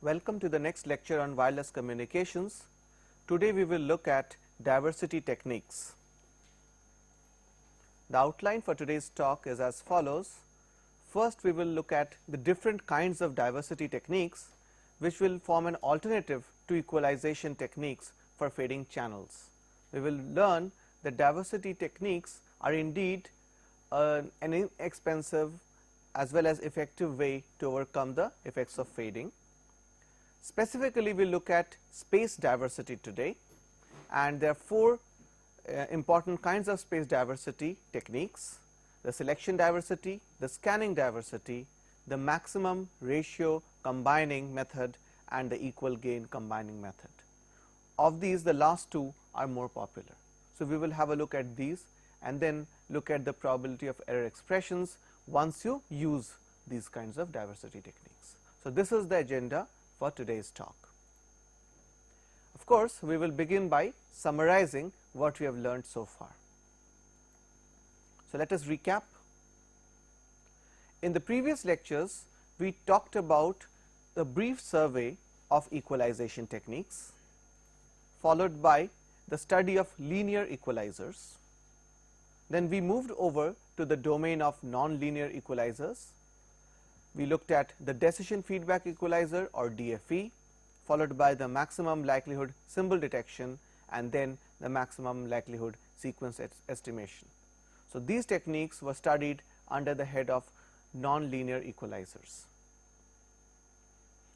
Welcome to the next lecture on wireless communications. Today we will look at diversity techniques. The outline for today's talk is as follows. First, we will look at the different kinds of diversity techniques which will form an alternative to equalization techniques for fading channels. We will learn that diversity techniques are indeed an inexpensive as well as effective way to overcome the effects of fading. Specifically, we will look at space diversity today, and there are four important kinds of space diversity techniques: the selection diversity, the scanning diversity, the maximum ratio combining method, and the equal gain combining method. Of these, the last two are more popular. So, we will have a look at these and then look at the probability of error expressions once you use these kinds of diversity techniques. So, this is the agenda for today's talk. Of course, we will begin by summarizing what we have learned so far. So, let us recap. In the previous lectures, we talked about the brief survey of equalization techniques, followed by the study of linear equalizers. Then we moved over to the domain of nonlinear equalizers. We looked at the decision feedback equalizer or DFE, followed by the maximum likelihood symbol detection, and then the maximum likelihood sequence estimation. So, these techniques were studied under the head of nonlinear equalizers.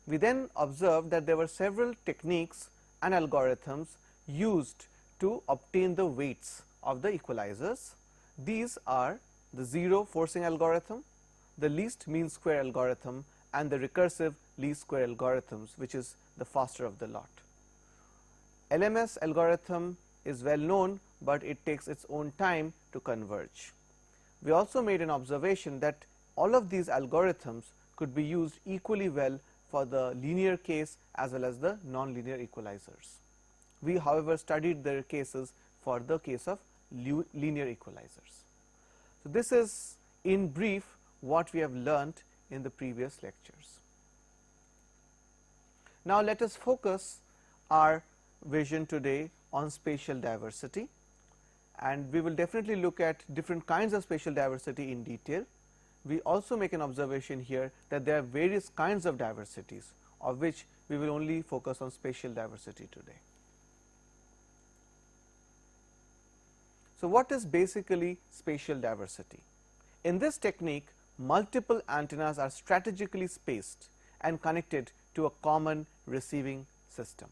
We then observed that there were several techniques and algorithms used to obtain the weights of the equalizers. These are the zero forcing algorithm, the least mean square algorithm, and the recursive least square algorithms, which is the faster of the lot. LMS algorithm is well known, but it takes its own time to converge. We also made an observation that all of these algorithms could be used equally well for the linear case as well as the nonlinear equalizers. We, however, studied their cases for the case of linear equalizers. So, this is in brief what we have learned in the previous lectures. Now, let us focus our vision today on spatial diversity, and we will definitely look at different kinds of spatial diversity in detail. We also make an observation here that there are various kinds of diversities, of which we will only focus on spatial diversity today. So, what is basically spatial diversity? In this technique, multiple antennas are strategically spaced and connected to a common receiving system.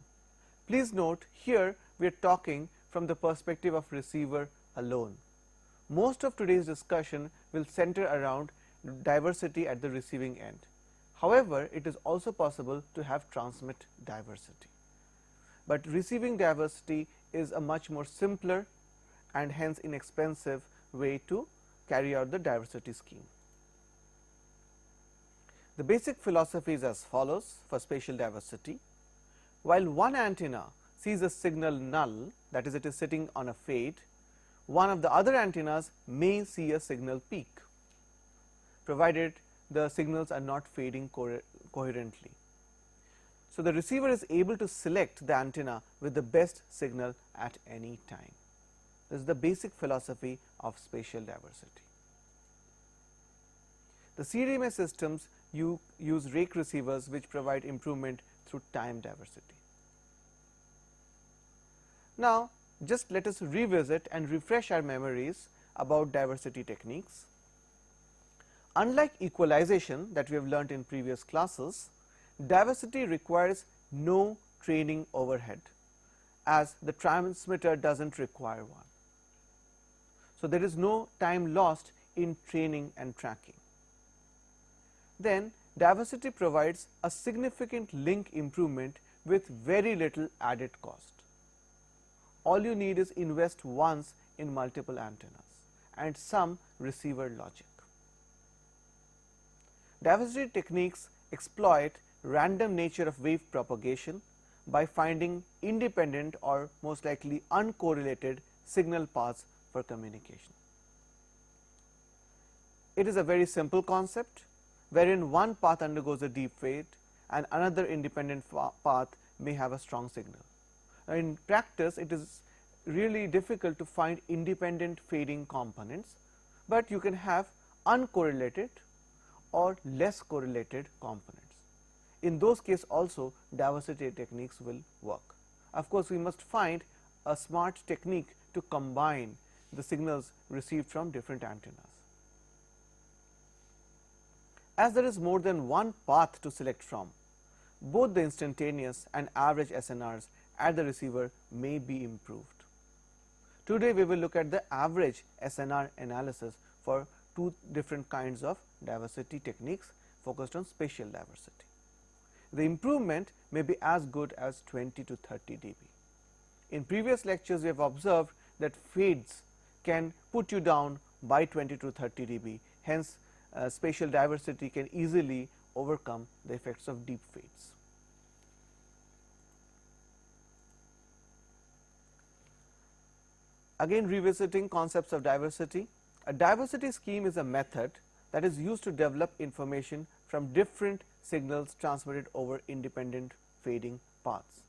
Please note, here we are talking from the perspective of receiver alone. Most of today's discussion will center around diversity at the receiving end. However, it is also possible to have transmit diversity, but receiving diversity is a much more simpler and hence inexpensive way to carry out the diversity scheme. The basic philosophy is as follows for spatial diversity. While one antenna sees a signal null, that is, it is sitting on a fade, one of the other antennas may see a signal peak, provided the signals are not fading coherently. So, the receiver is able to select the antenna with the best signal at any time. This is the basic philosophy of spatial diversity. The CDMA systems use rake receivers which provide improvement through time diversity. Now, just let us revisit and refresh our memories about diversity techniques. Unlike equalization that we have learnt in previous classes, diversity requires no training overhead, as the transmitter does not require one. So, there is no time lost in training and tracking. Then, diversity provides a significant link improvement with very little added cost. All you need is invest once in multiple antennas and some receiver logic. Diversity techniques exploit random nature of wave propagation by finding independent or most likely uncorrelated signal paths for communication. It is a very simple concept wherein one path undergoes a deep fade and another independent path may have a strong signal. Now, in practice, it is really difficult to find independent fading components, but you can have uncorrelated or less correlated components. In those cases also diversity techniques will work. Of course, we must find a smart technique to combine the signals received from different antennas. As there is more than one path to select from, both the instantaneous and average SNRs at the receiver may be improved. Today we will look at the average SNR analysis for two different kinds of diversity techniques focused on spatial diversity. The improvement may be as good as 20 to 30 dB. In previous lectures, we have observed that fades can put you down by 20 to 30 dB. Hence, spatial diversity can easily overcome the effects of deep fades. Again, revisiting concepts of diversity. A diversity scheme is a method that is used to develop information from different signals transmitted over independent fading paths.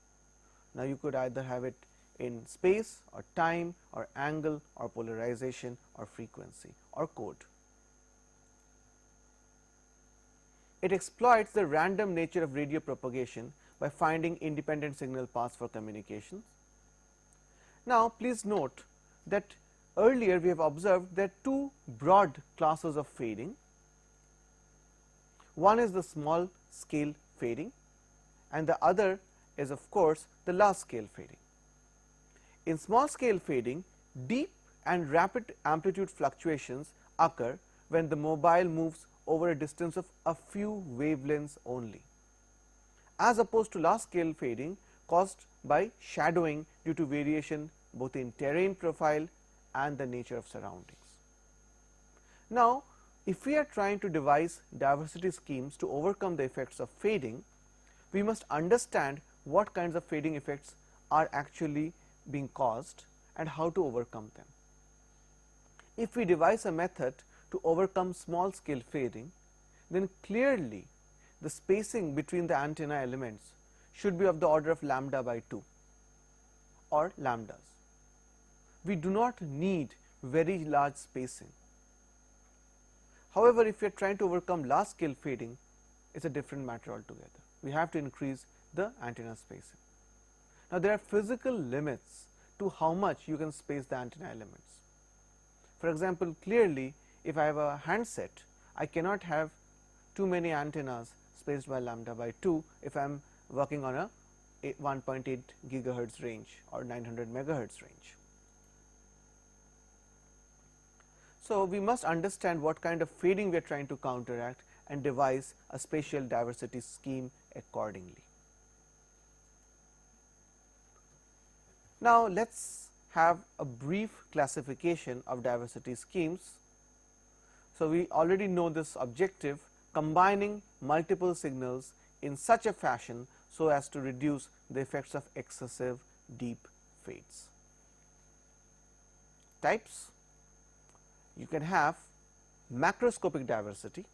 Now, you could either have it in space or time or angle or polarization or frequency or code. It exploits the random nature of radio propagation by finding independent signal paths for communications. Now, please note that earlier we have observed there are two broad classes of fading. One is the small scale fading and the other is of course the large scale fading. In small scale fading, deep and rapid amplitude fluctuations occur when the mobile moves over a distance of a few wavelengths only, as opposed to large scale fading caused by shadowing due to variation both in terrain profile and the nature of surroundings. Now, if we are trying to devise diversity schemes to overcome the effects of fading, we must understand what kinds of fading effects are actually being caused and how to overcome them. If we devise a method to overcome small scale fading, then clearly the spacing between the antenna elements should be of the order of lambda by 2 or lambdas. We do not need very large spacing. However, if we are trying to overcome large scale fading, it is a different matter altogether. We have to increase the antenna spacing. Now, there are physical limits to how much you can space the antenna elements. For example, clearly if I have a handset, I cannot have too many antennas spaced by lambda by 2 if I am working on a 1.8 gigahertz range or 900 megahertz range. So, we must understand what kind of fading we are trying to counteract and devise a spatial diversity scheme accordingly. Now, let us have a brief classification of diversity schemes. So, we already know this objective, combining multiple signals in such a fashion so as to reduce the effects of excessive deep fades. Types: you can have macroscopic diversity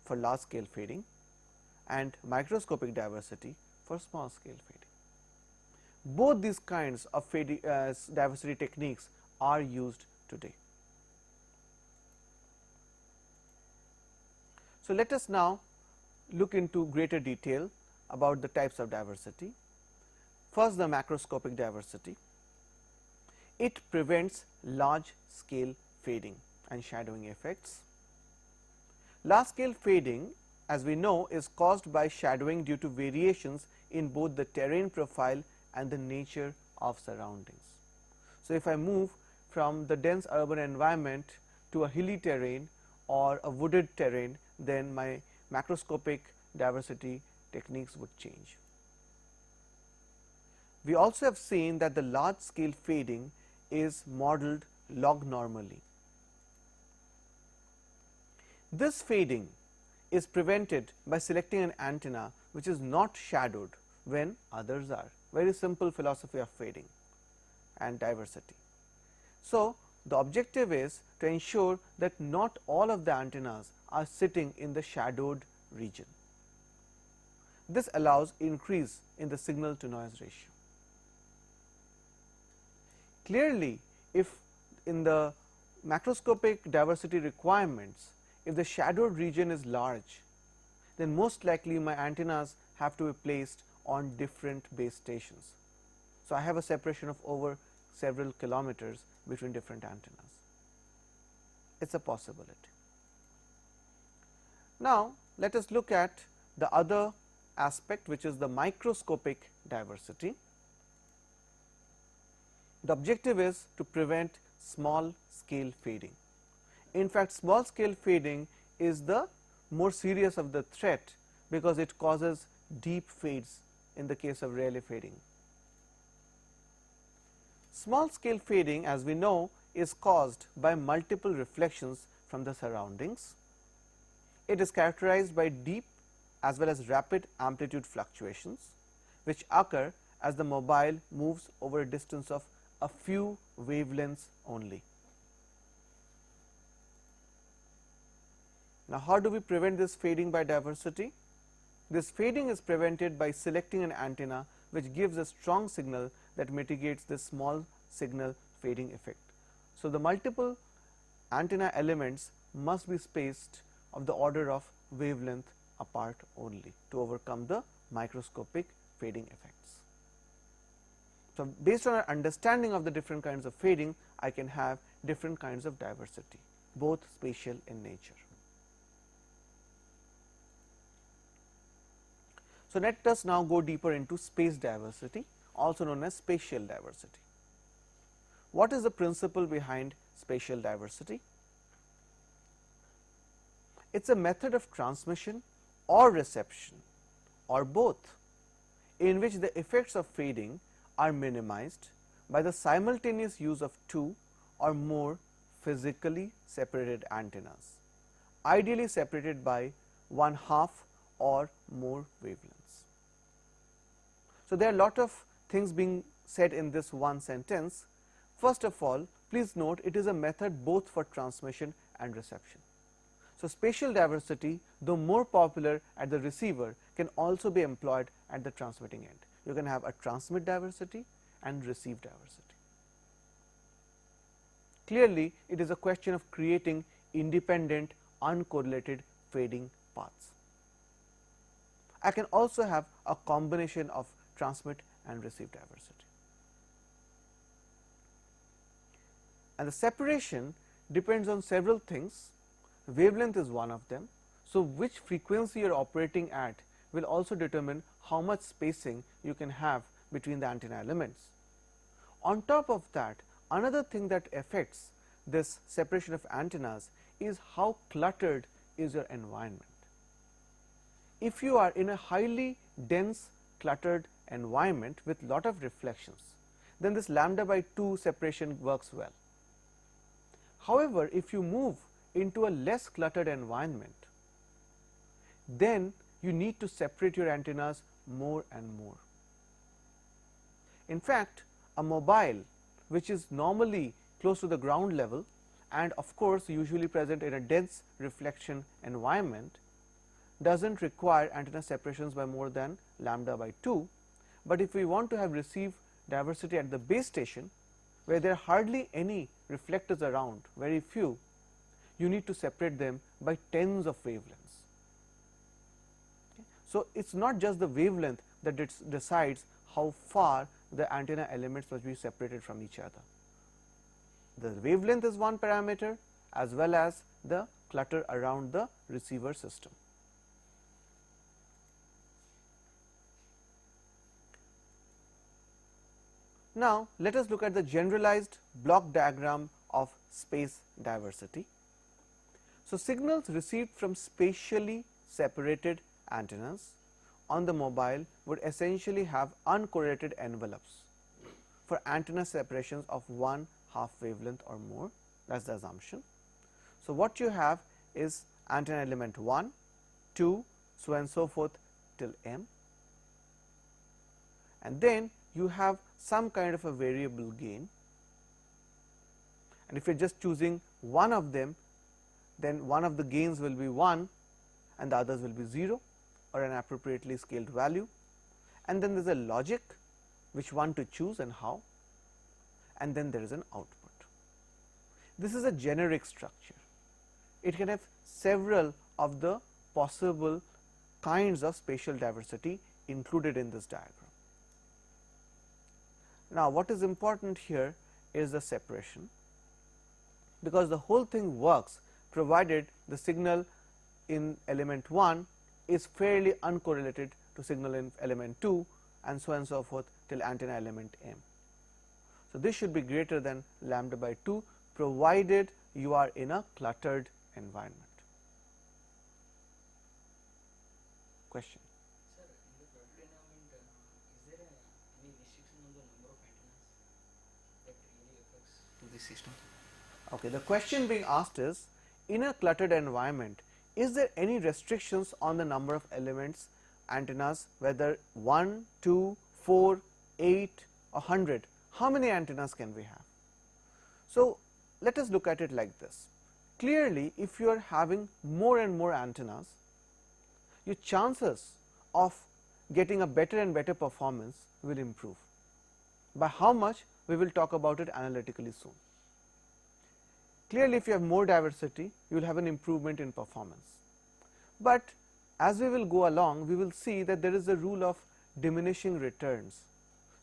for large scale fading and microscopic diversity for small scale fading. Both these kinds of diversity techniques are used today. So, let us now look into greater detail about the types of diversity. First, the macroscopic diversity. It prevents large scale fading and shadowing effects. Large scale fading, as we know, is caused by shadowing due to variations in both the terrain profile and the nature of surroundings. So, if I move from the dense urban environment to a hilly terrain or a wooded terrain, then my macroscopic diversity techniques would change. We also have seen that the large scale fading is modeled log normally. This fading is prevented by selecting an antenna which is not shadowed when others are. Very simple philosophy of fading and diversity. So, the objective is to ensure that not all of the antennas are sitting in the shadowed region. This allows increase in the signal to noise ratio. Clearly, if in the macroscopic diversity requirements, if the shadowed region is large, then most likely my antennas have to be placed on different base stations. So, I have a separation of over several kilometers between different antennas. It is a possibility. Now, let us look at the other aspect, which is the microscopic diversity. The objective is to prevent small scale fading. In fact, small scale fading is the more serious of the threat, because it causes deep fades in the case of Rayleigh fading. Small scale fading, as we know, is caused by multiple reflections from the surroundings. It is characterized by deep as well as rapid amplitude fluctuations, which occur as the mobile moves over a distance of a few wavelengths only. Now, how do we prevent this fading by diversity? This fading is prevented by selecting an antenna which gives a strong signal that mitigates this small signal fading effect. So, the multiple antenna elements must be spaced of the order of wavelength apart only to overcome the microscopic fading effects. So, based on our understanding of the different kinds of fading, I can have different kinds of diversity, both spatial in nature. So, let us now go deeper into space diversity, also known as spatial diversity. What is the principle behind spatial diversity? It is a method of transmission or reception, or both, in which the effects of fading are minimized by the simultaneous use of two or more physically separated antennas, ideally separated by 1/2 or more wavelengths. So, there are a lot of things being said in this one sentence. First of all, please note it is a method both for transmission and reception. So, spatial diversity, though more popular at the receiver, can also be employed at the transmitting end. You can have a transmit diversity and receive diversity. Clearly, it is a question of creating independent uncorrelated fading paths. I can also have a combination of transmit and receive diversity. And the separation depends on several things. Wavelength is one of them. So, which frequency you are operating at will also determine how much spacing you can have between the antenna elements. On top of that, another thing that affects this separation of antennas is how cluttered is your environment. If you are in a highly dense cluttered environment with lot of reflections, then this λ/2 separation works well. However, if you move into a less cluttered environment, then you need to separate your antennas more and more. In fact, a mobile which is normally close to the ground level and of course usually present in a dense reflection environment does not require antenna separations by more than λ/2, but if we want to have receive diversity at the base station where there are hardly any reflectors around, very few, you need to separate them by tens of wavelengths. Okay. So, it is not just the wavelength that decides how far the antenna elements must be separated from each other. The wavelength is one parameter as well as the clutter around the receiver system. Now, let us look at the generalized block diagram of space diversity. So, signals received from spatially separated antennas on the mobile would essentially have uncorrelated envelopes for antenna separations of 1/2 wavelength or more, that is the assumption. So, what you have is antenna element 1, 2, so and so forth till m, and then you have some kind of a variable gain, and if you are just choosing one of them, then one of the gains will be 1 and the others will be 0. or an appropriately scaled value, and then there is a logic which one to choose and how, and then there is an output. This is a generic structure. It can have several of the possible kinds of spatial diversity included in this diagram. Now, what is important here is the separation, because the whole thing works provided the signal in element 1 is fairly uncorrelated to signal in element 2, and so on and so forth till antenna element m. So, this should be greater than lambda by 2 provided you are in a cluttered environment. Question? Sir, in the cluttered environment, is there any restriction on the number of antennas that really affects to the system? Okay, the question being asked is, in a cluttered environment, is there any restrictions on the number of elements, antennas, whether 1, 2, 4, 8 or 100, how many antennas can we have? So, let us look at it like this. Clearly, if you are having more and more antennas, your chances of getting a better and better performance will improve. By how much, we will talk about it analytically soon. Clearly, if you have more diversity, you will have an improvement in performance. But as we will go along, we will see that there is a rule of diminishing returns.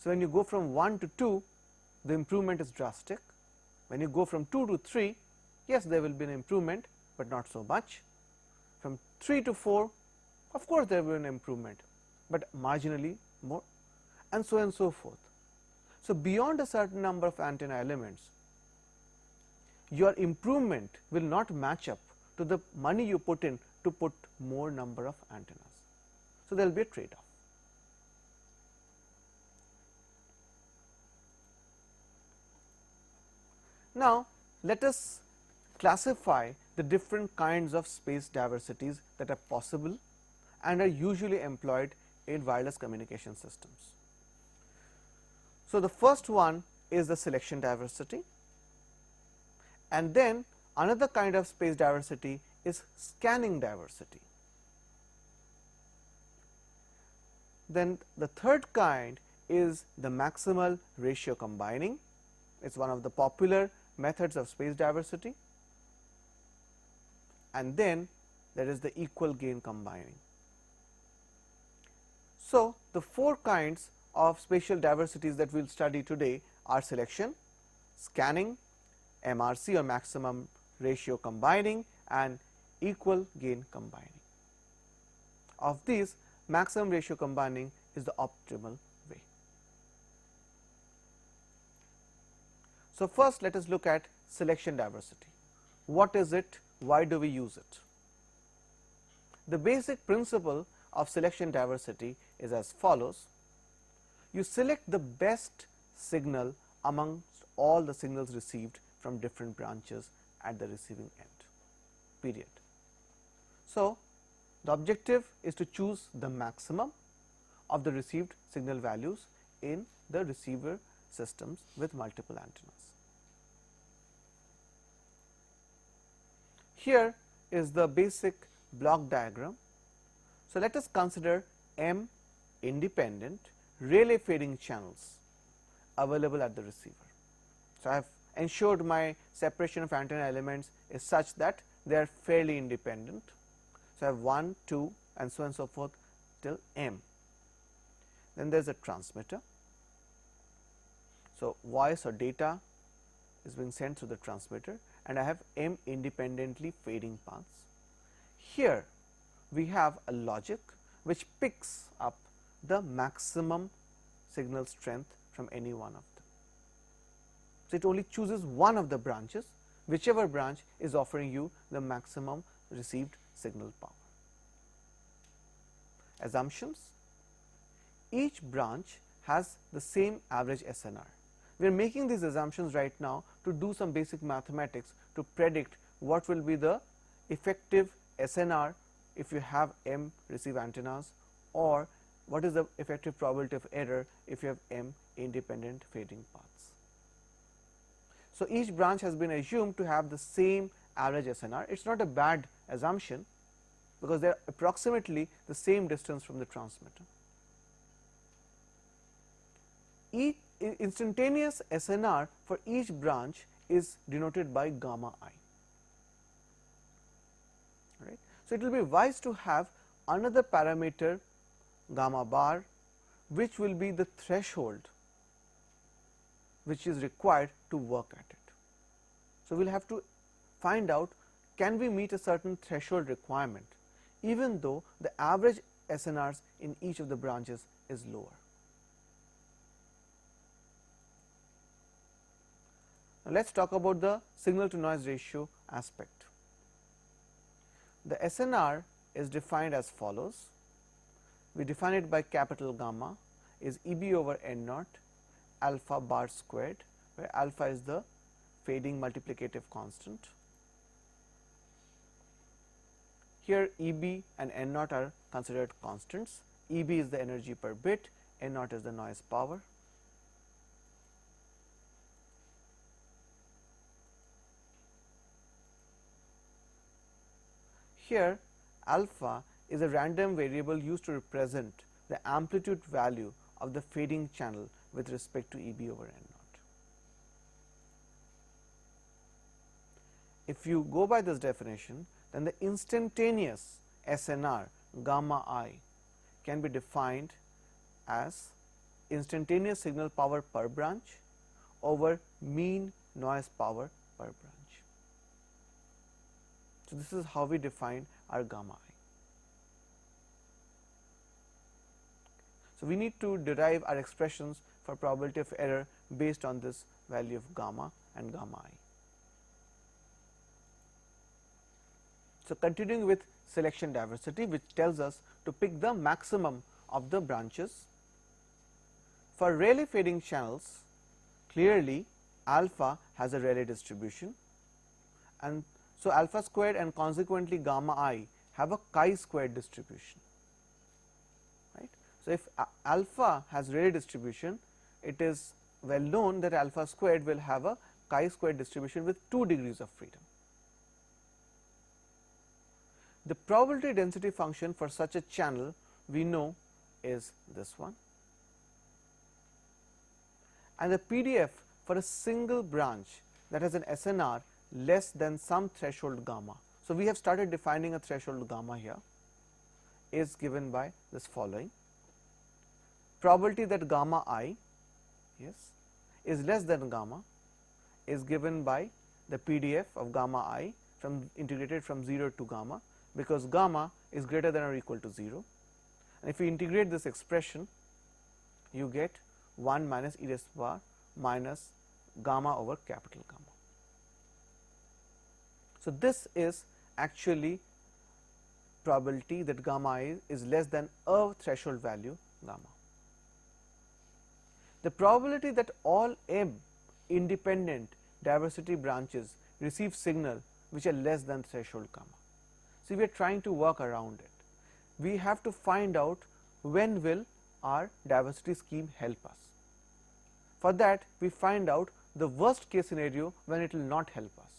So, when you go from 1 to 2, the improvement is drastic. When you go from 2 to 3, yes, there will be an improvement, but not so much. From 3 to 4, of course, there will be an improvement, but marginally more, and so on and so forth. So, beyond a certain number of antenna elements, your improvement will not match up to the money you put in to put more number of antennas. So, there will be a trade off. Now, let us classify the different kinds of space diversities that are possible and are usually employed in wireless communication systems. So, the first one is the selection diversity, and then another kind of space diversity is scanning diversity. Then the third kind is the maximal ratio combining. It is one of the popular methods of space diversity, and then there is the equal gain combining. So, the four kinds of spatial diversities that we will study today are selection, scanning, MRC or maximum ratio combining, and equal gain combining. Of these, maximum ratio combining is the optimal way. So, first let us look at selection diversity. What is it? Why do we use it? The basic principle of selection diversity is as follows. You select the best signal amongst all the signals received from different branches at the receiving end, period. So, the objective is to choose the maximum of the received signal values in the receiver systems with multiple antennas. Here is the basic block diagram. So, let us consider m independent Rayleigh fading channels available at the receiver. So, I have ensured my separation of antenna elements is such that they are fairly independent. So, I have 1, 2 and so on and so forth till m. Then there is a transmitter. So, voice or data is being sent through the transmitter, and I have m independently fading paths. Here we have a logic which picks up the maximum signal strength from any one of them. So, it only chooses one of the branches, whichever branch is offering you the maximum received signal power. Assumptions: each branch has the same average SNR. We are making these assumptions right now to do some basic mathematics to predict what will be the effective SNR if you have m receive antennas, or what is the effective probability of error if you have m independent fading paths. So, each branch has been assumed to have the same average SNR. It is not a bad assumption, because they are approximately the same distance from the transmitter. Each instantaneous SNR for each branch is denoted by gamma I. Right. So, it will be wise to have another parameter gamma bar, which will be the threshold which is required to work at it. So, we will have to find out, can we meet a certain threshold requirement even though the average SNRs in each of the branches is lower. Now, let us talk about the signal to noise ratio aspect. The SNR is defined as follows. We define it by capital gamma is EB over N naught alpha bar squared, where alpha is the fading multiplicative constant. Here EB and N naught are considered constants. EB is the energy per bit, N naught is the noise power. Here alpha is a random variable used to represent the amplitude value of the fading channel with respect to EB over N naught. If you go by this definition, then the instantaneous SNR gamma I can be defined as instantaneous signal power per branch over mean noise power per branch. So, this is how we define our gamma I. So, we need to derive our expressions for probability of error based on this value of gamma and gamma I. So, continuing with selection diversity, which tells us to pick the maximum of the branches. For Rayleigh fading channels, clearly alpha has a Rayleigh distribution, and so alpha squared and consequently gamma I have a chi-squared distribution. Right. So, if alpha has Rayleigh distribution, it is well known that alpha squared will have a chi-squared distribution with 2 degrees of freedom. The probability density function for such a channel we know is this one, and the PDF for a single branch that has an SNR less than some threshold gamma. So, we have started defining a threshold gamma here, is given by this following. Probability that gamma I is less than gamma is given by the PDF of gamma I from integrated from 0 to gamma, because gamma is greater than or equal to 0, and if we integrate this expression, you get 1 minus e raised to the power minus gamma over capital gamma. So, this is actually probability that gamma I is less than a threshold value gamma. The probability that all m independent diversity branches receive signal which are less than threshold gamma. So, we are trying to work around it. We have to find out when will our diversity scheme help us. For that, we find out the worst case scenario when it will not help us.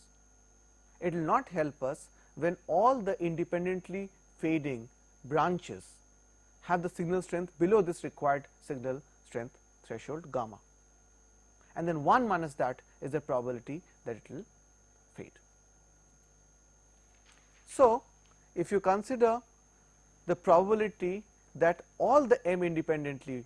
It will not help us when all the independently fading branches have the signal strength below this required signal strength threshold gamma, and then 1 minus that is the probability that it will fade. So, if you consider the probability that all the m independently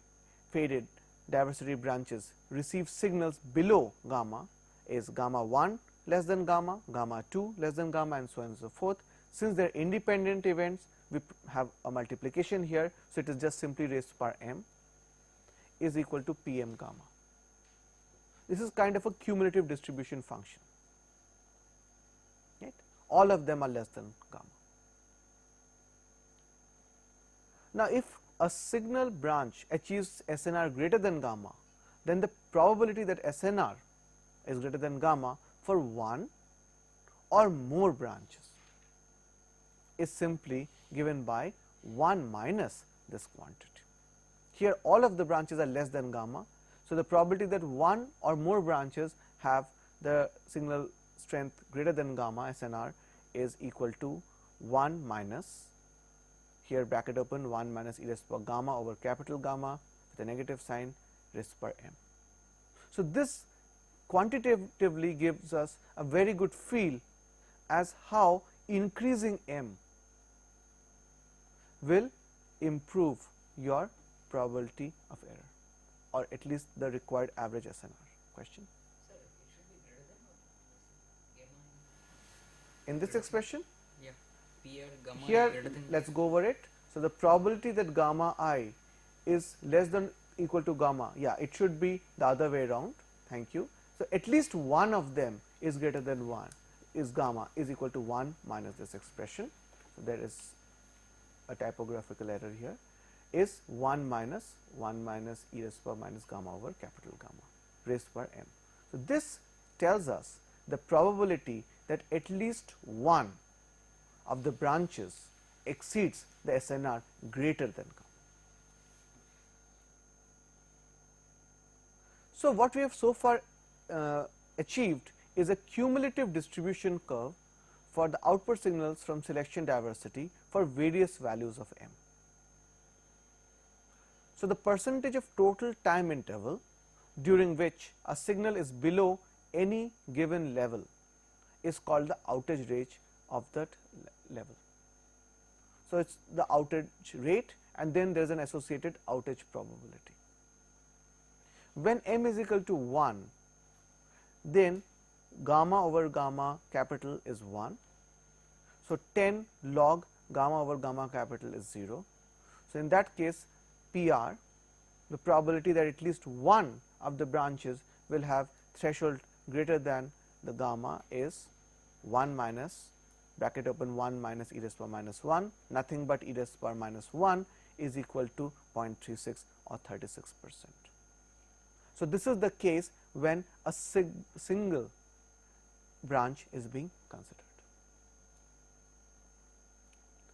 faded diversity branches receive signals below gamma is gamma 1 less than gamma, gamma 2 less than gamma, and so on and so forth. Since they are independent events, we have a multiplication here. So, it is just simply raised to the power m is equal to p m gamma. This is kind of a cumulative distribution function, right? All of them are less than gamma. Now, if a signal branch achieves SNR greater than gamma, then the probability that SNR is greater than gamma for one or more branches is simply given by 1 minus this quantity. Here all of the branches are less than gamma. So, the probability that one or more branches have the signal strength greater than gamma SNR is equal to 1 minus here bracket open 1 minus e raised to power gamma over capital gamma with a negative sign raised per m. So, this quantitatively gives us a very good feel as how increasing m will improve your probability of error, or at least the required average SNR. Question? Sir, it should be greater than or less than gamma In this expression? Yeah, PR gamma Here is greater than. let us go over it. So, the probability that gamma I is less than equal to gamma, yeah, it should be the other way around. Thank you. So, at least one of them is greater than 1, is gamma is equal to 1 minus this expression. So, there is a typographical error here, is 1 minus e raised to power minus gamma over capital gamma raised per m. So, this tells us the probability that at least one of the branches exceeds the SNR greater than gamma. So, what we have so far achieved is a cumulative distribution curve for the output signals from selection diversity for various values of m. So, the percentage of total time interval during which a signal is below any given level is called the outage rate of that level. So, it is the outage rate, and then there is an associated outage probability. When m is equal to 1, then gamma over gamma capital is 1. So, 10 log gamma over gamma capital is 0. So, in that case PR, the probability that at least one of the branches will have threshold greater than the gamma is 1 minus bracket open 1 minus e raised to power minus 1, nothing but e raised to power minus 1 is equal to 0.36 or 36%. So, this is the case when a single branch is being considered.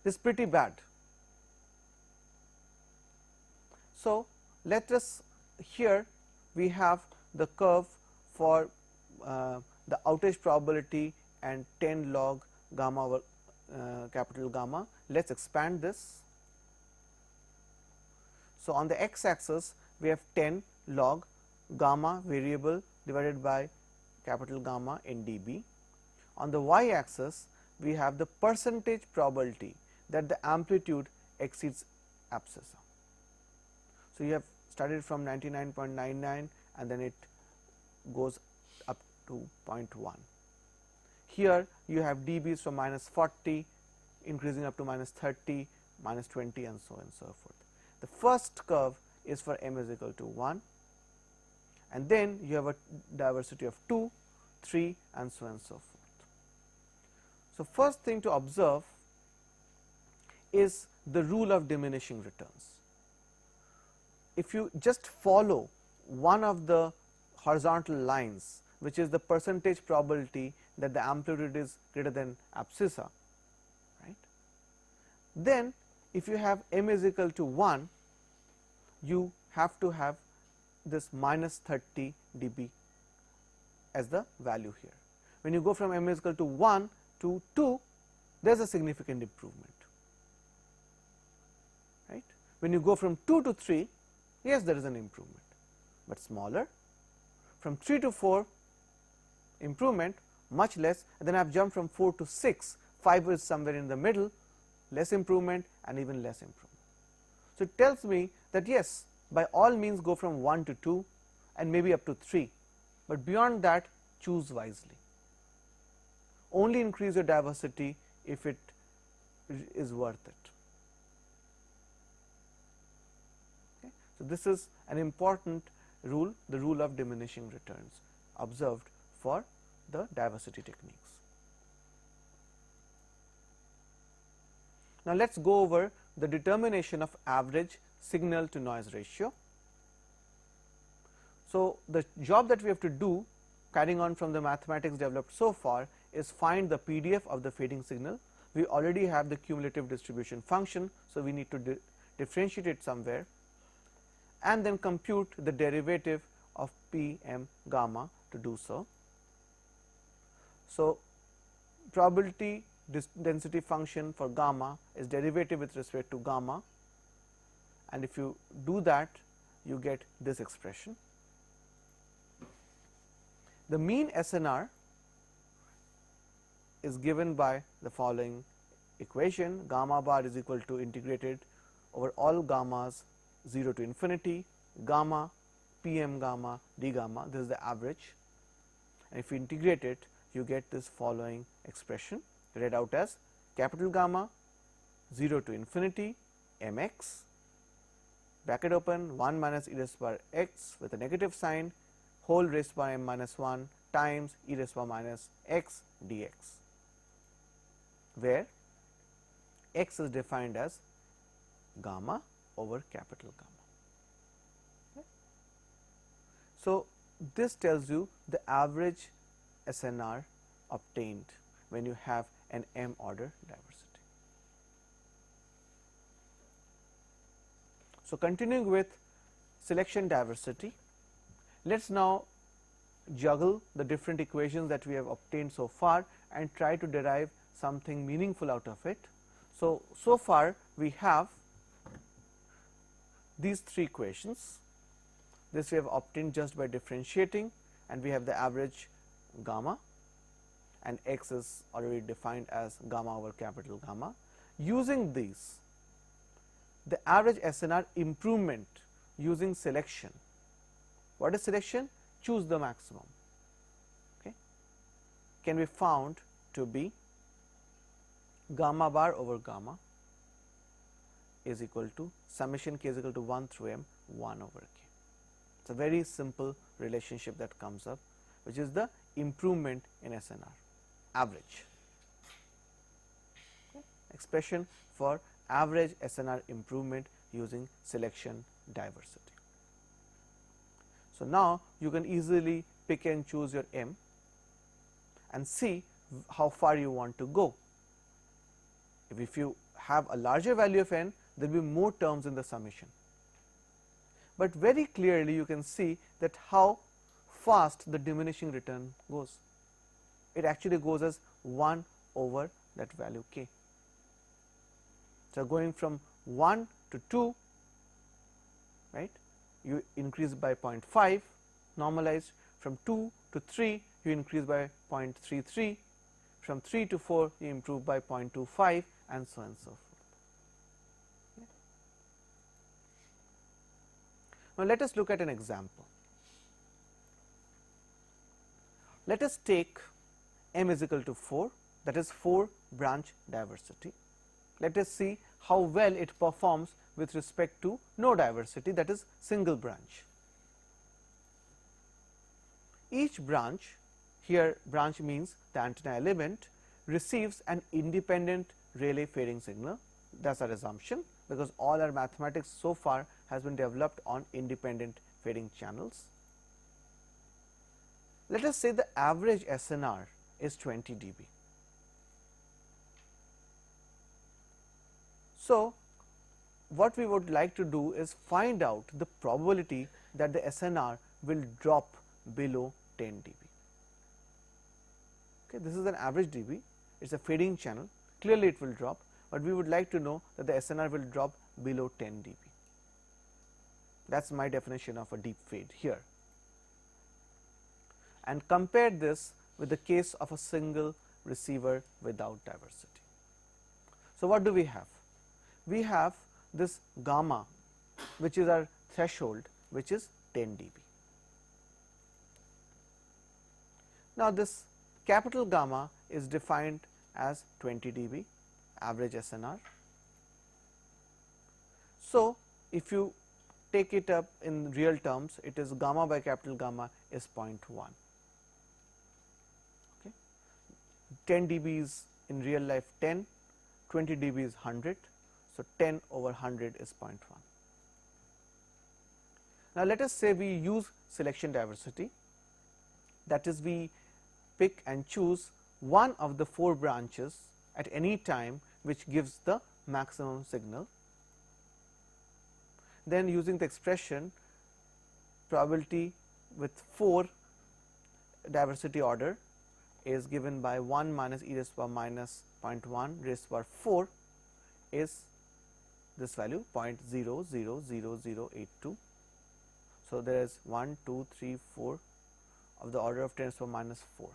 This is pretty bad. So, let us here we have the curve for the outage probability and 10 log gamma over capital gamma. Let us expand this. So, on the x axis we have 10 log gamma variable divided by capital gamma in dB. On the y axis we have the percentage probability that the amplitude exceeds abscissa. So, you have started from 99.99 and then it goes up to 0.1. Here you have dBs from minus 40 increasing up to minus 30, minus 20 and so on and so forth. The first curve is for m is equal to 1, and then you have a diversity of 2, 3 and so on and so forth. So, first thing to observe is the rule of diminishing returns. If you just follow one of the horizontal lines, which is the percentage probability that the amplitude is greater than abscissa, right, then if you have m is equal to 1, you have to have this minus 30 dB as the value here. When you go from m is equal to 1 to 2, there is a significant improvement, right. When you go from 2 to 3, yes, there is an improvement, but smaller. From 3 to 4, improvement much less, and then I have jumped from 4 to 6, 5 is somewhere in the middle, less improvement and even less improvement. So, it tells me that yes, by all means go from 1 to 2 and maybe up to 3, but beyond that choose wisely. Only increase your diversity if it is worth it. Okay. So, this is an important rule, the rule of diminishing returns observed for the diversity techniques. Now, let us go over the determination of average signal to noise ratio. So, the job that we have to do, carrying on from the mathematics developed so far, is find the PDF of the fading signal. We already have the cumulative distribution function, so we need to differentiate it somewhere, and then compute the derivative of P m gamma to do so. So, probability density function for gamma is derivative with respect to gamma, and if you do that you get this expression. The mean SNR is given by the following equation: gamma bar is equal to integrated over all gammas 0 to infinity gamma Pm gamma d gamma, this is the average, and if you integrate it you get this following expression read out as capital gamma 0 to infinity mx bracket open 1 minus e raised to power x with a negative sign whole raised to power m minus 1 times e raised to power minus x dx, where x is defined as gamma over capital gamma. Okay. So, this tells you the average SNR obtained when you have an m order diversity. So, continuing with selection diversity, let us now juggle the different equations that we have obtained so far and try to derive something meaningful out of it. So, so far we have these three equations. This we have obtained just by differentiating, and we have the average gamma, and x is already defined as gamma over capital gamma. Using these, the average SNR improvement using selection. What is selection? Choose the maximum. Okay. Can be found to be gamma bar over gamma is equal to summation k is equal to 1 through m 1 over k. It is a very simple relationship that comes up, which is the improvement in SNR average. Okay. Expression for average SNR improvement using selection diversity. So, now you can easily pick and choose your m and see how far you want to go. If you have a larger value of n, there will be more terms in the summation, but very clearly you can see that how fast the diminishing return goes. It actually goes as 1 over that value k. So, going from 1 to 2, right, you increase by 0.5 normalized, from 2 to 3 you increase by 0.33, from 3 to 4 you improve by 0.25, and so on and so forth. Okay. Now, let us look at an example. Let us take m is equal to 4, that is 4 branch diversity. Let us see how well it performs with respect to no diversity, that is single branch. Each branch, here branch means the antenna element, receives an independent Rayleigh fading signal. That is our assumption, because all our mathematics so far has been developed on independent fading channels. Let us say the average SNR is 20 dB. So, what we would like to do is find out the probability that the SNR will drop below 10 dB. Okay, this is an average dB, it is a fading channel, clearly it will drop, but we would like to know that the SNR will drop below 10 dB. That is my definition of a deep fade here. And compare this with the case of a single receiver without diversity. So, what do we have? We have this gamma, which is our threshold, which is 10 dB. Now, this capital gamma is defined as 20 dB average SNR. So, if you take it up in real terms, it is gamma by capital gamma is 0.1. Okay. 10 dB is in real life 10, 20 dB is 100. So, 10 over 100 is 0.1. Now, let us say we use selection diversity, that is we pick and choose one of the 4 branches at any time which gives the maximum signal. Then using the expression probability with 4 diversity order, is given by 1 minus e raised to the power minus 0.1 raised to the power 4 is this value 0.000082. So, there is 1, 2, 3, 4 of the order of 10 raised to the power minus 4.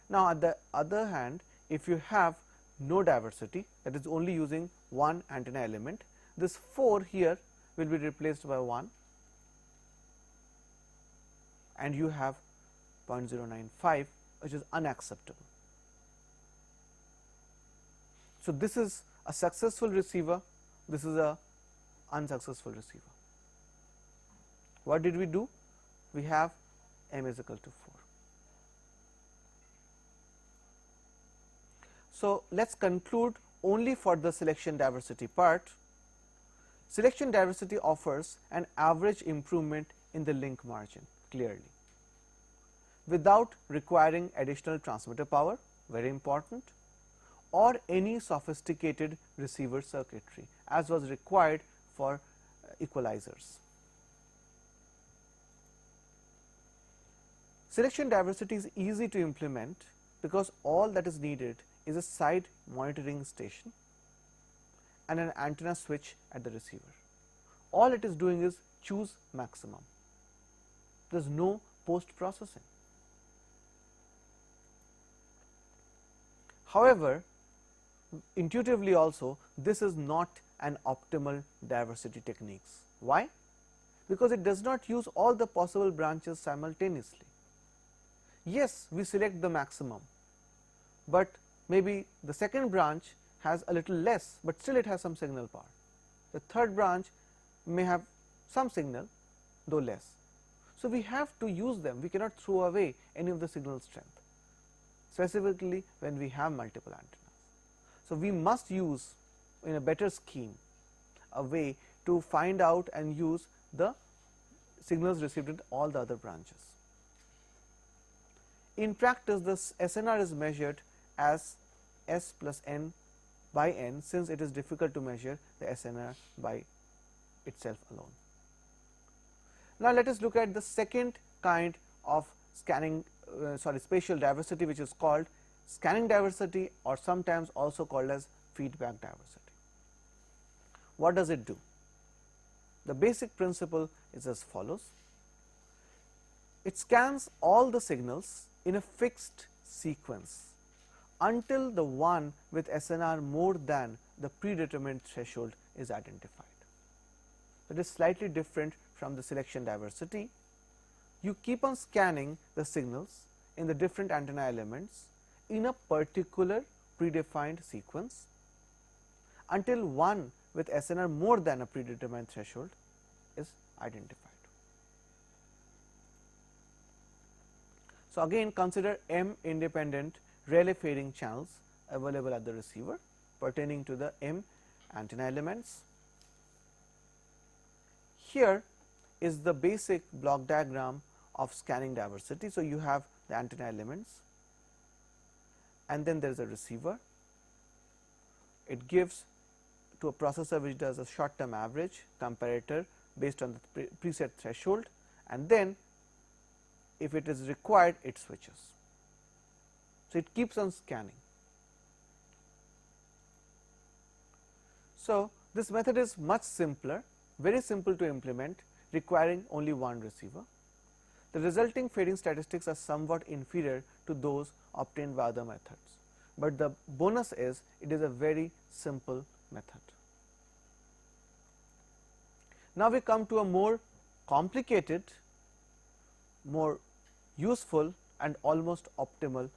Now, at the other hand, if you have no diversity, that is only using one antenna element, this 4 here will be replaced by 1 and you have 0.095, which is unacceptable. So, this is a successful receiver, this is a unsuccessful receiver. What did we do? We have m is equal to 4. So, let us conclude only for the selection diversity part. Selection diversity offers an average improvement in the link margin clearly, without requiring additional transmitter power, very important, or any sophisticated receiver circuitry as was required for equalizers. Selection diversity is easy to implement because all that is needed is a side monitoring station and an antenna switch at the receiver. All it is doing is choose maximum. There is no post processing. However, intuitively also this is not an optimal diversity techniques. Why? Because it does not use all the possible branches simultaneously. Yes, we select the maximum, but maybe the second branch has a little less, but still it has some signal power. The third branch may have some signal, though less. So, we have to use them, we cannot throw away any of the signal strength, specifically when we have multiple antennas. So, we must use in a better scheme a way to find out and use the signals received in all the other branches. In practice, this SNR is measured as S plus n by n, since it is difficult to measure the SNR by itself alone. Now, let us look at the second kind of scanning spatial diversity, which is called scanning diversity, or sometimes also called as feedback diversity. What does it do? The basic principle is as follows. It scans all the signals in a fixed sequence until the one with SNR more than the predetermined threshold is identified. That is slightly different from the selection diversity. You keep on scanning the signals in the different antenna elements in a particular predefined sequence until one with SNR more than a predetermined threshold is identified. So, again consider m independent Rayleigh fading channels available at the receiver pertaining to the m antenna elements. Here is the basic block diagram of scanning diversity. So, you have the antenna elements and then there is a receiver. It gives to a processor which does a short term average comparator based on the preset threshold, and then if it is required it switches. So, it keeps on scanning. So, this method is much simpler, very simple to implement, requiring only one receiver. The resulting fading statistics are somewhat inferior to those obtained by other methods, but the bonus is it is a very simple method. Now, we come to a more complicated, more useful and almost optimal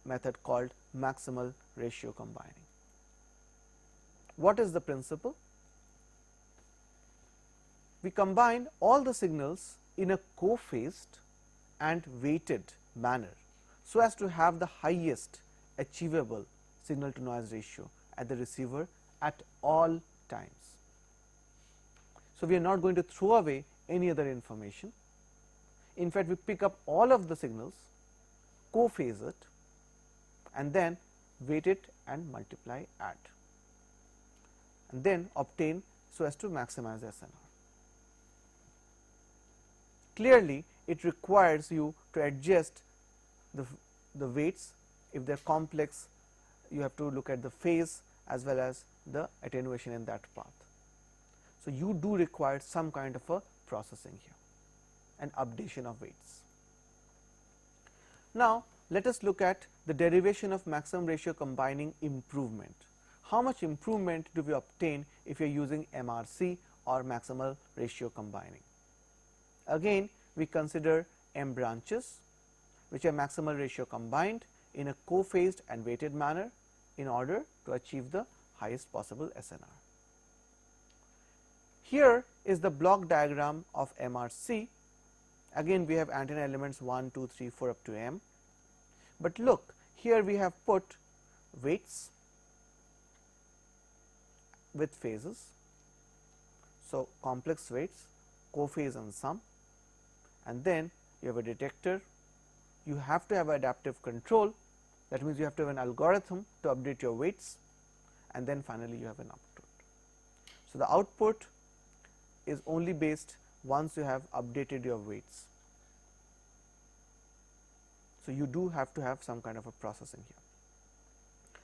method called maximal ratio combining. What is the principle? We combine all the signals in a co-phased and weighted manner so as to have the highest achievable signal to noise ratio at the receiver at all times. So, we are not going to throw away any other information. In fact, we pick up all of the signals, co-phase it, and then weight it and multiply, add, and then obtain so as to maximize SNR. Clearly, it requires you to adjust the weights. If they are complex, you have to look at the phase as well as the attenuation in that path. So, you do require some kind of a processing here and updation of weights. Now, let us look at the derivation of maximum ratio combining improvement. How much improvement do we obtain if you are using MRC or maximal ratio combining? Again, we consider M branches which are maximal ratio combined in a co-phased and weighted manner in order to achieve the highest possible SNR. Here is the block diagram of MRC. Again, we have antenna elements 1, 2, 3, 4 up to M, but look, here we have put weights with phases. So, complex weights, co-phase and sum, and then you have a detector. You have to have adaptive control, that means you have to have an algorithm to update your weights, and then finally you have an output. So, the output is only based once you have updated your weights. So, you do have to have some kind of a processing here.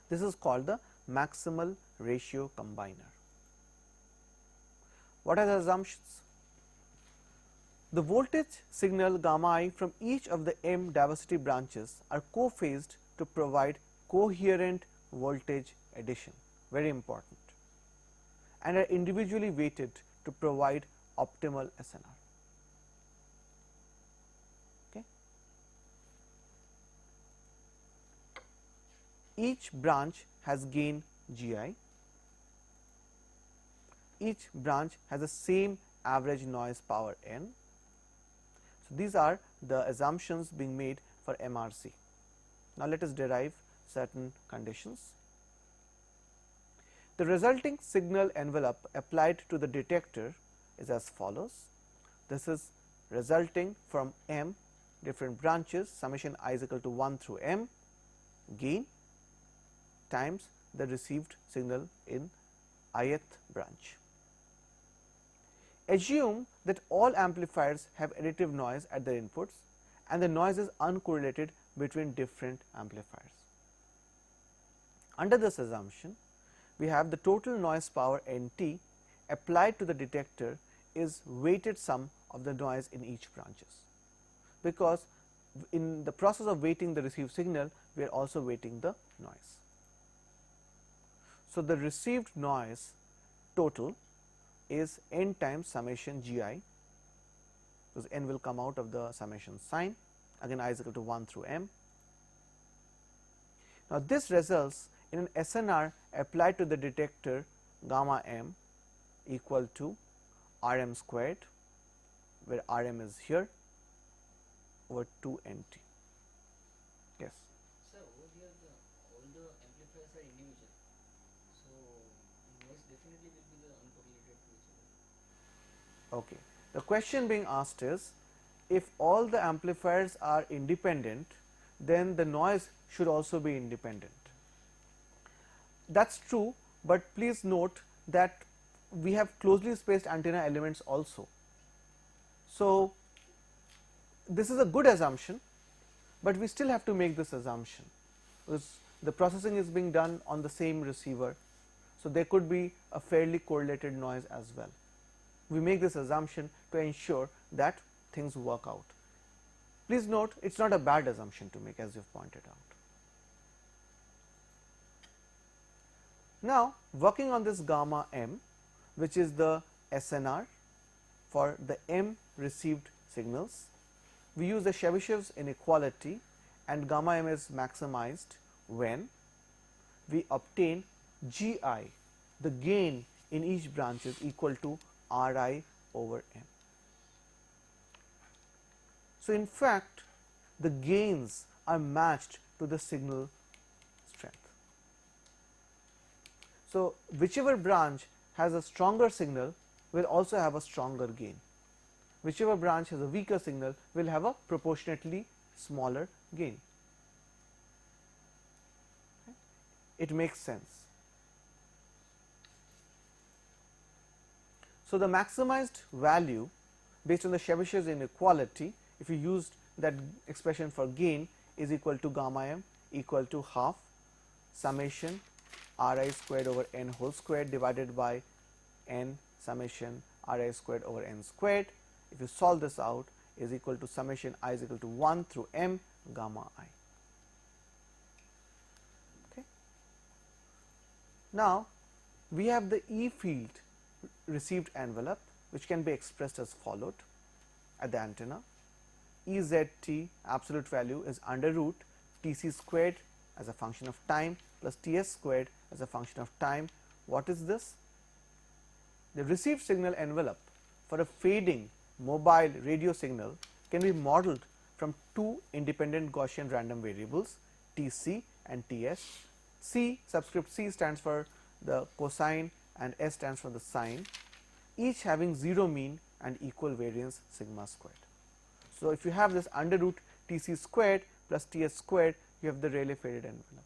This is called the maximal ratio combiner. What are the assumptions? The voltage signal gamma I from each of the M diversity branches are co-phased to provide coherent voltage addition, very important, and are individually weighted to provide optimal SNR. Okay. Each branch has gain GI. Each branch has the same average noise power N. So, these are the assumptions being made for MRC. Now, let us derive certain conditions. The resulting signal envelope applied to the detector is as follows. This is resulting from M different branches, summation I is equal to 1 through M gain times the received signal in ith branch. Assume that all amplifiers have additive noise at their inputs and the noise is uncorrelated between different amplifiers. Under this assumption, we have the total noise power NT applied to the detector is weighted sum of the noise in each branches, because in the process of weighting the received signal, we are also weighting the noise. So, the received noise total is N times summation GI, because N will come out of the summation sign, again I is equal to 1 through M. Now, this results in an SNR applied to the detector gamma M equal to Rm squared, where Rm is here, over 2 NT. Yes. Sir, over here all the amplifiers are individual, so noise definitely will be the uncorrelated to each other. Okay. The question being asked is, if all the amplifiers are independent, then the noise should also be independent. That is true, but please note that we have closely spaced antenna elements also. So, this is a good assumption, but we still have to make this assumption, because the processing is being done on the same receiver. So, there could be a fairly correlated noise as well. We make this assumption to ensure that things work out. Please note, it is not a bad assumption to make, as you have pointed out. Now, working on this gamma M, which is the SNR for the M received signals, we use the Chebyshev's inequality, and gamma M is maximized when we obtain GI, the gain in each branch is equal to Ri over M. So, in fact, the gains are matched to the signal strength. So, whichever branch has a stronger signal will also have a stronger gain. Whichever branch has a weaker signal will have a proportionately smaller gain. It makes sense. So, the maximized value based on the Chebyshev's inequality, if you used that expression for gain, is equal to gamma m equal to half summation Ri squared over n whole squared divided by n summation Ri squared over n squared. If you solve this out, is equal to summation I is equal to 1 through m gamma I. Okay. Now, we have the E field received envelope, which can be expressed as followed at the antenna. EZT absolute value is under root Tc squared as a function of time plus Ts squared as a function of time. What is this? The received signal envelope for a fading mobile radio signal can be modeled from two independent Gaussian random variables Tc and Ts. C subscript C stands for the cosine and S stands for the sine, each having 0 mean and equal variance sigma squared. So, if you have this under root Tc squared plus Ts squared, you have the Rayleigh faded envelope.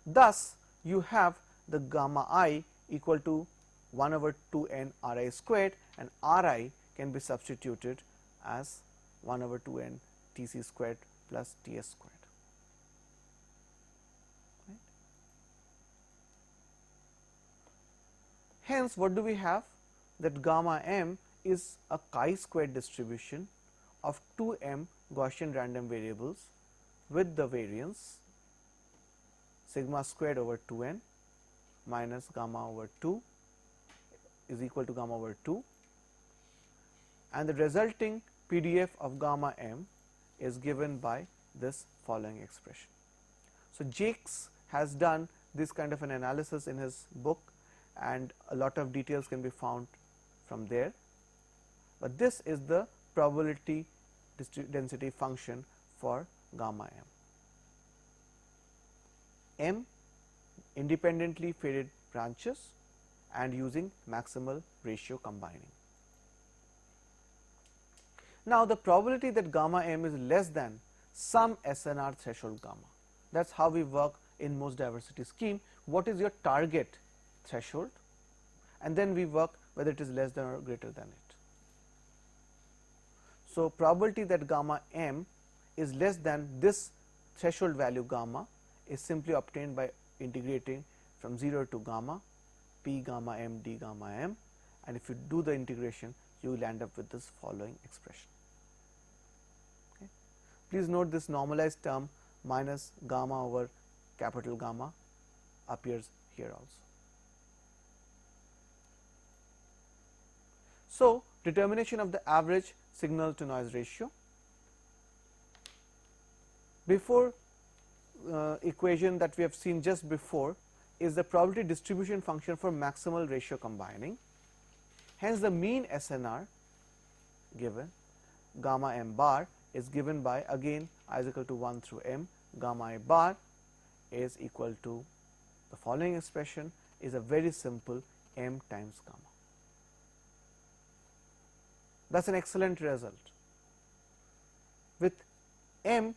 Thus, you have the gamma I equal to 1 over 2n Ri squared, and Ri can be substituted as 1 over 2n Tc squared plus Ts squared. Right. Hence, what do we have? That gamma m is a chi-squared distribution of 2m Gaussian random variables with the variance sigma squared over 2n minus gamma over 2 is equal to gamma over 2, and the resulting PDF of gamma m is given by this following expression. So, Jakes has done this kind of an analysis in his book, and a lot of details can be found from there, but this is the probability density function for gamma m. M independently faded branches and using maximal ratio combining. Now, the probability that gamma m is less than some SNR threshold gamma, that is how we work in most diversity scheme. What is your target threshold, and then we work whether it is less than or greater than it. So, probability that gamma m is less than this threshold value gamma is simply obtained by integrating from 0 to gamma p gamma m d gamma m, and if you do the integration, you will end up with this following expression. Okay. Please note this normalized term minus gamma over capital gamma appears here also. So, determination of the average signal to noise ratio. Before equation that we have seen just before is the probability distribution function for maximal ratio combining. Hence, the mean SNR given gamma m bar is given by, again, I is equal to 1 through m gamma I bar is equal to the following expression is a very simple m times gamma. That is an excellent result. With m,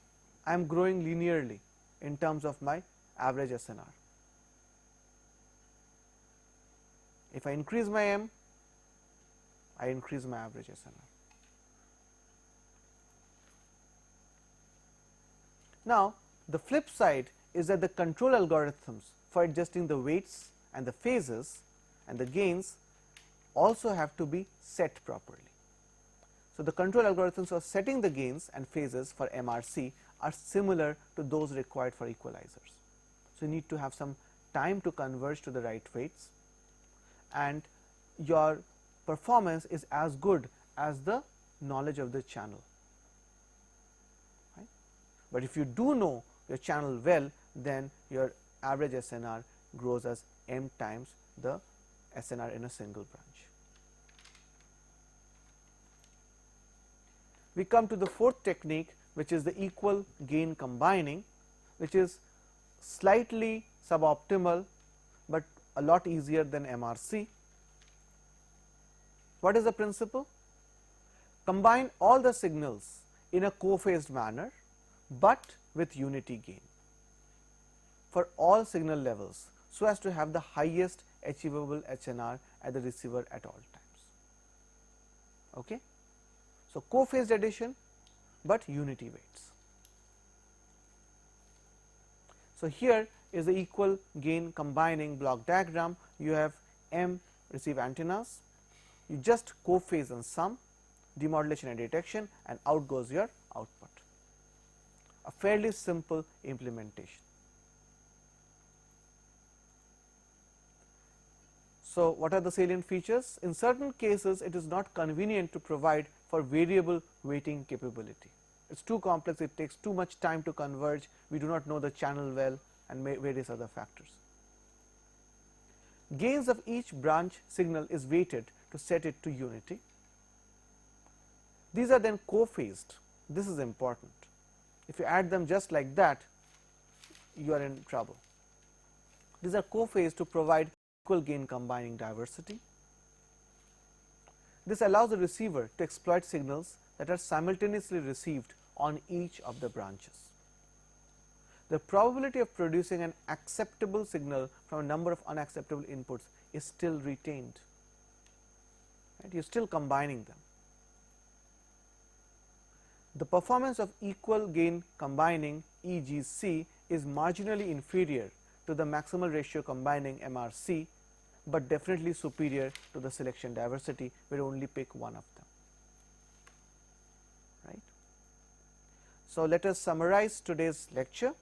I am growing linearly in terms of my average SNR. If I increase my m, I increase my average SNR. Now, the flip side is that the control algorithms for adjusting the weights and the phases and the gains also have to be set properly. So, the control algorithms for setting the gains and phases for MRC are similar to those required for equalizers. So, you need to have some time to converge to the right weights, and your performance is as good as the knowledge of the channel. Right? But if you do know your channel well, then your average SNR grows as m times the SNR in a single branch. We come to the fourth technique, which is the equal gain combining, which is slightly suboptimal, but a lot easier than MRC. What is the principle? Combine all the signals in a co-phased manner, but with unity gain for all signal levels, so as to have the highest achievable HNR at the receiver at all times. Okay? So, co-phased addition, but unity weights. So, here is the equal gain combining block diagram. You have m receive antennas, you just co-phase and sum, demodulation and detection, and out goes your output. A fairly simple implementation. So, what are the salient features? In certain cases, it is not convenient to provide for variable weighting capability. It is too complex, it takes too much time to converge, we do not know the channel well, and various other factors. Gains of each branch signal is weighted to set it to unity. These are then co-phased. This is important. If you add them just like that, you are in trouble. These are co-phased to provide equal gain combining diversity. This allows the receiver to exploit signals that are simultaneously received on each of the branches. The probability of producing an acceptable signal from a number of unacceptable inputs is still retained. Right? You are still combining them. The performance of equal gain combining EGC is marginally inferior to the maximal ratio combining MRC, but definitely superior to the selection diversity, where you only pick one of them. Right. So, let us summarize today's lecture.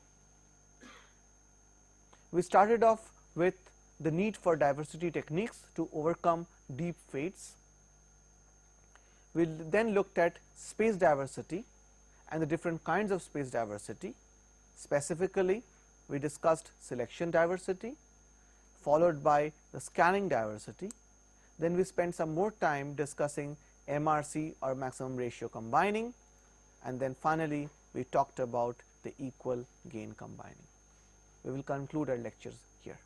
We started off with the need for diversity techniques to overcome deep fades. We then looked at space diversity and the different kinds of space diversity. Specifically, we discussed selection diversity, followed by the scanning diversity. Then we spent some more time discussing MRC or maximum ratio combining, and then finally we talked about the equal gain combining. We will conclude our lectures here.